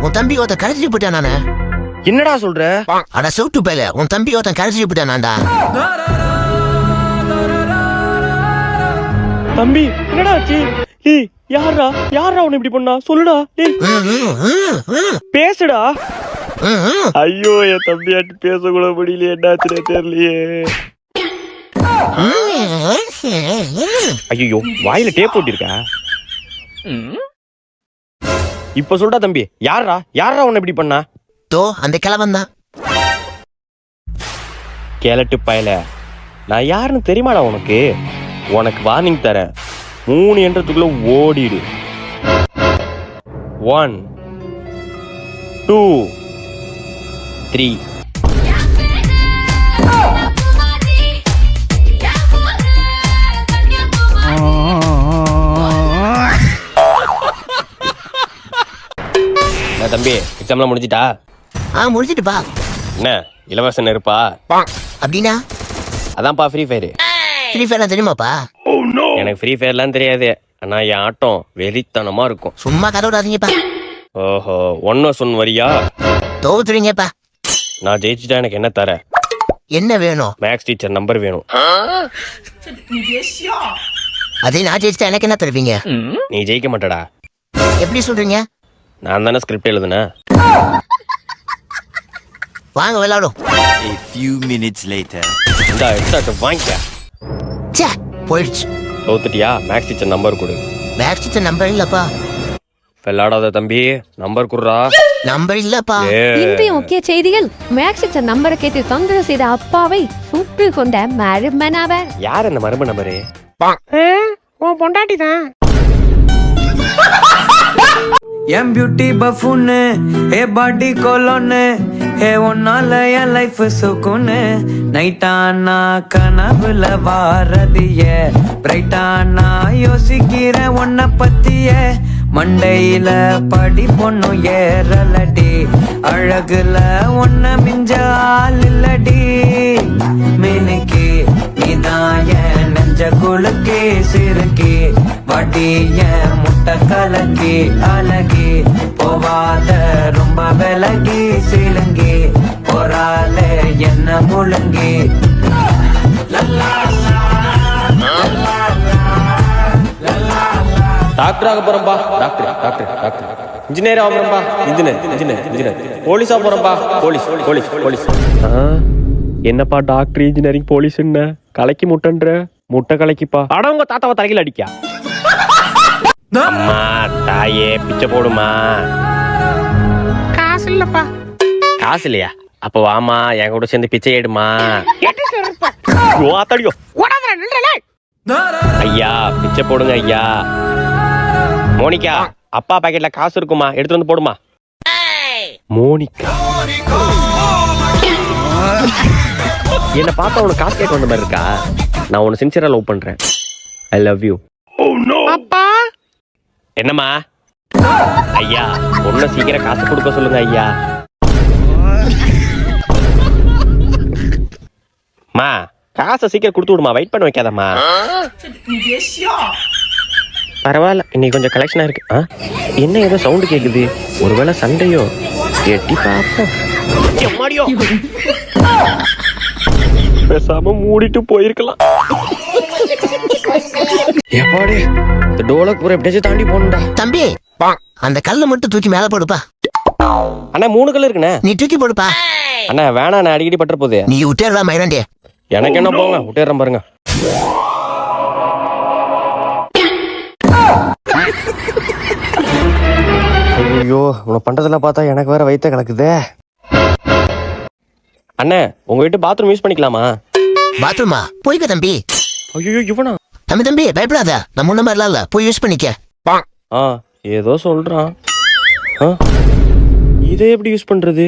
உன் தம்பி ஒருத்தன் கரைச்சி போட்டான் நானே. என்னடா சொல்ற? அட சவுட்டு பேல, உன் தம்பி ஒருத்தன் கரைச்சி போட்டானாண்டா. தம்பி என்னடா ஆச்சு? ஏய் யாரா உன்னை இப்படி பண்ணா சொல்லுடா. பேசுடா. ஐயோ என் தம்பியாட்டு பேச கூட முடியல, என்னாச்சுனே தெரியலையே. ஐயோ வாயில டேப் போட்டிருக்கா. இப்ப சொல்றா தம்பி, யாரா உன்னை இப்படி பண்ணா? தோ அந்த கிழவன் தான். கேலட்டு பயல, நான் யாருன்னு தெரியுமாடா உனக்கு? உனக்கு வார்னிங் தரேன், 3 என்றதுக்குள்ள ஓடிடு. 1 2 3. தம்பி எக்ஸாம்லாம் முடிஞ்சிட்டா? முடிஞ்சிட்டுப்பா. என்ன இலவச நெருப்பா? அப்படின்னா அதான்ப்பா ஃப்ரீ ஃபயர். ஃப்ரீ ஃபயர் தெரியுமாப்பா? எனக்கு ஃப்ரீ ஃபயர்லாம் தெரியாது, ஆனா என் ஆட்டம் வெறித்தனமா இருக்கும். சும்மா கதவுடாதீங்கப்பா. ஓஹோ, ஒன்னும் சொன்ன வரியா? தோத்துறீங்கப்பா. நான் ஜெயிச்சுட்டா எனக்கு என்ன தர? என்ன வேணும்? மேக்ஸ் டீச்சர் நம்பர் வேணும். அதே நான் ஜெயிச்சுட்டா எனக்கு என்ன தருவீங்க? நீ ஜெயிக்க மாட்டடா. எப்படி சொல்றீங்க? நான் தானே ஸ்கிரிப்ட் எழுதுனேன். வாங்க விளையாடும். A few minutes later. இந்தா எடுத்தாச்சு வாங்கிக்க. ச்சே போயிடுச்சு. தோத்துட்டியா? மேக்ஸ் டீச்சர் நம்பர் கொடு. மேக்ஸ் டீச்சர் நம்பர் இல்லப்பா. விளையாடாத தம்பி, நம்பர் குடுறா. நம்பர் இல்லப்பா. இன்றைய முக்கிய செய்திகள். மேக்ஸ் டீச்சர் நம்பரை கேட்டு தொந்தரவு செய்த அப்பாவை சுட்டு கொண்ட மர்ம நபர். யார் அந்த மர்ம நபரு? உன் பொண்டாட்டி தான். என் பியூட்டி பஃபூன்னு ஏ பாடி கோலோன்னு ஏ ஒன்னால என் லைஃப் சுக்குன்னு நைட்டானா கனவுல வாரதிய பிரைட்டானா யோசிக்கிற உன்னை பத்திய மண்டையில படி பொண்ணும் ஏறலடி அழகுல ஒன்ன மிஞ்ச ஆள் இல்லடி மினுக்கி நீதான் என் நெஞ்ச குலுக்கி சிறுக்கி வடி என் முட்டை கலக்கி அழகி போவாத ரொம்ப விலகி சிலுங்கி போறால என்ன முழுங்கி டாக்டர் ஆக போறப்பா. டாக்டர் இன்ஜினியர் ஆக போறப்பா. இன்ஜினியர் போலீஸா போறப்பா. போலீஸ். என்னப்பா டாக்டர் இன்ஜினியரிங் போலீஸ் என்ன கலக்கி முட்டை கலக்கிப்பா. அட உங்க தாத்தாவை தலையில அடிக்கா. அம்மா தாயே பிச்சை போடுமா. காசு இல்லப்பா. காசு இல்லையா? அப்ப வாமா என் கூட சேர்ந்து பிச்சை எடுமா. ஐயா பிச்சை போடுங்க ஐயா. மோனிகா அப்பா பாக்கெட்ல காசு இருக்குமா, எடுத்து வந்து போடுமா. மோனிகா என்ன பார்த்தா உனக்கு காசு கேட்க வந்த மாதிரி இருக்கா? நான் உன்னை சின்சியரா லவ் பண்றேன். I love you. அப்பா என்னம்மா? ஐயா ஒன்ன சீக்கிரம் காசு கொடுக்க சொல்லுங்க ஐயா. மா காசை சீக்கிரம் கொடுத்து விடுமா, வெயிட் பண்ண வைக்காதம்மா. பரவாயில்ல, இன்னைக்கு கொஞ்சம் கலெக்ஷனா இருக்கு. என்ன ஏதோ சவுண்ட் கேக்குது, ஒருவேளை சண்டையோ? எட்டி பாப்போம். பேசாம மூடிட்டு போயிருக்கலாம். எப்பாடி இந்த டோலக் பூரா எப்படியாச்சும் தாண்டி போகணும்டா. தம்பி அந்த கல்லை மட்டும் தூக்கி மேல போடுப்பா. அண்ணா 3 கல் இருக்குண்ணே. நீ தூக்கி போடுப்பா. அண்ணா வேணா, நான் அடிக்கடி பட்டுற போகுது. நீ விட்டேறா மயிரண்டே. எனக்கு என்ன போங்க, விட்டேறேன் பாருங்க. ஐயோ உன்னை பண்றதெல்லாம் பார்த்தா எனக்கு வேற வயித்த கலக்குதே. அண்ணே உங்க வீட்டு பாத்ரூம் யூஸ் பண்ணிக்கலாமா? பாத்ரூமா? போய்க்க தம்பி. ஐயோ இவனா? தம்பி பயப்படாத, நம்ம முன்ன மாதிரி இல்ல, போய் யூஸ் பண்ணிக்க. ஏதோ சொல்றான். இதை எப்படி யூஸ் பண்றது?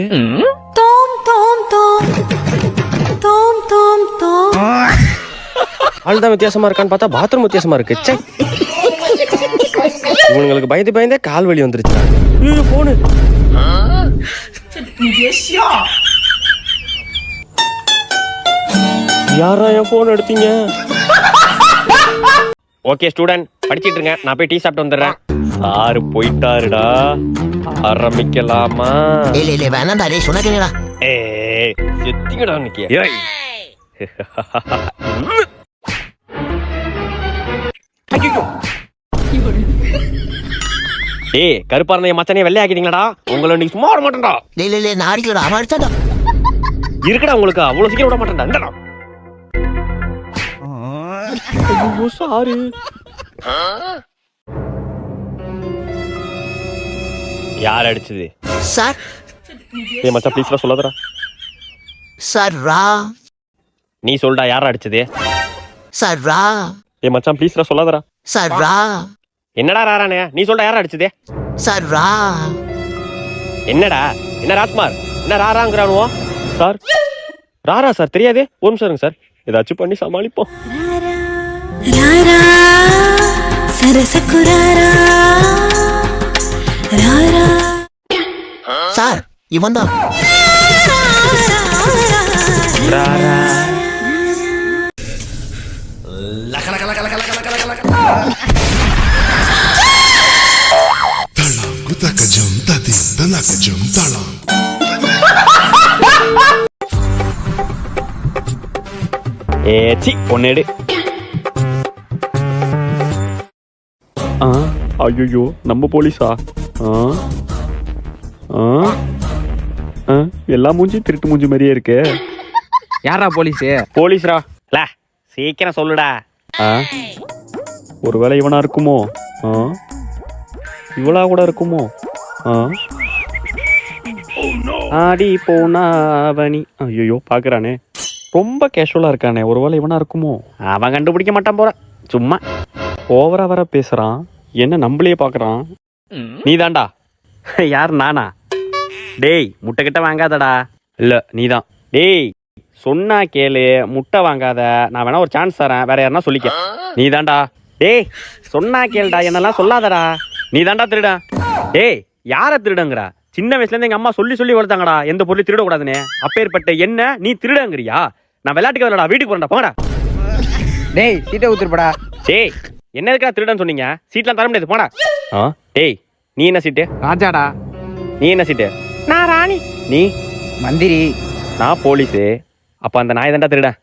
ஆள்தான் வித்தியாசமா இருக்கான்னு பார்த்தா பாத்ரூம் வித்தியாசமா இருக்கு. இவங்களுக்கு பயந்தே கால் வலி வந்துருச்சு. போனு யாரா என் போன் எடுத்தீங்க? ஓகே ஸ்டூடெண்ட் படிச்சிட்டு இருங்க, நான் போய் டீ சாப்பிட்டு வந்துடுறேன். சாரு போயிட்டாருடா. ஆரம்பிக்கலாமா? இல்ல வேணாம்டா டேய் சொன்னா கேளுடா. ஏய் செத்திங்கடா இன்னைக்கு. ஏய் ஐயோ ஏய் கருப்பா இருந்த என் மச்சானே வெள்ளை ஆக்கிட்டீங்களாடா. உங்களை நீ சும்மா விட மாட்டேன்டா. இல்ல நான் அடிக்கலடா அவன் அடிச்சாடா. இருக்குடா உங்களுக்கு அவ்வளவு சீக்கிரம் விட மாட்டேன்டா. இந்தடா. ஐயோ சாரு. யார் அடிச்சது? சார் ஏய் மச்சான் ப்ளீஸ்டா சொல்லாதடா. சார் ரா. நீ சொல்டா யாரா அடிச்சது? சார் ரா. ஏய் மச்சான் ப்ளீஸ்டா சொல்லாதடா. சார் ரா. என்னடா ராரானே? நீ சொல்டா யாரா அடிச்சது? சார் ரா. என்னடா என்ன ராஜ்குமார் என்ன ராராங்கிறானுவோ? சார் ராரா சார் தெரியாது. ஒரு நிமிஷம் இருங்க சார், ஏதாச்சும் பண்ணி சமாளிப்போம். ராரா சரசகுராரா ராரா சார் இவன் தான். Rara Talang kutaka jum tati danaka jum talang. ஏச்சி பொண்ணேடு. ஐயோ நம்ம போலீஸா? எல்லா மூஞ்சி திருட்டு மூஞ்சி மாதிரியே இருக்கு. யாரா போலீஸு? போலீஸ்ரா. ல சீக்கிரம் சொல்லுடா. ஒருவேளை இவனா இருக்குமோ? இவளா கூட இருக்குமோ? ஆடி போனாவணி. ஐயோ பாக்குறானே, ரொம்ப கேஷுவலா இருக்கானே. ஒருவேளை இவனா இருக்குமோ? அவன் கண்டுபிடிக்க மாட்டான் போற. சும்மா ஓவரா வர பேசுறான். என்ன நம்மளையே பாக்குறான். நீ தான்டா. யார் நானா? டேய் முட்டை கிட்ட வாங்காதடா. இல்ல நீதான். டேய் சொன்னா கேளு, முட்டை வாங்காத. நான் வேணா ஒரு சான்ஸ் தரேன், வேற யாருன்னா சொல்லிக்க. நீ தான்டா. டேய் சொன்னா கேளுடா, என்னெல்லாம் சொல்லாதடா. நீ தான்டா திருடா. டேய் யார திருடங்கிறா? சின்ன வயசுல இருந்து எங்க அம்மா சொல்லி சொல்லி வளர்த்தாங்கடா எந்த பொருளையும் திருடக்கூடாதுன்னு. அப்பேற்பட்ட என்ன நீ திருடங்கிறியா? நான் விளையாட்டுக்கு வரலடா, வீட்டுக்கு போறேன்டா. போங்கடா. டேய் சீட்டை ஊத்துருப்படா. டேய் என்ன இருக்கா திருடன் சொன்னீங்க? சீட்லாம் தர முடியாது, போடா. டேய் நீ என்ன சீட்டு? ராஜாடா. நீ என்ன சீட்டு? நான் ராணி. நீ மந்திரி. நான் போலீஸு. அப்ப அந்த நாய் தான்டா திருடன்.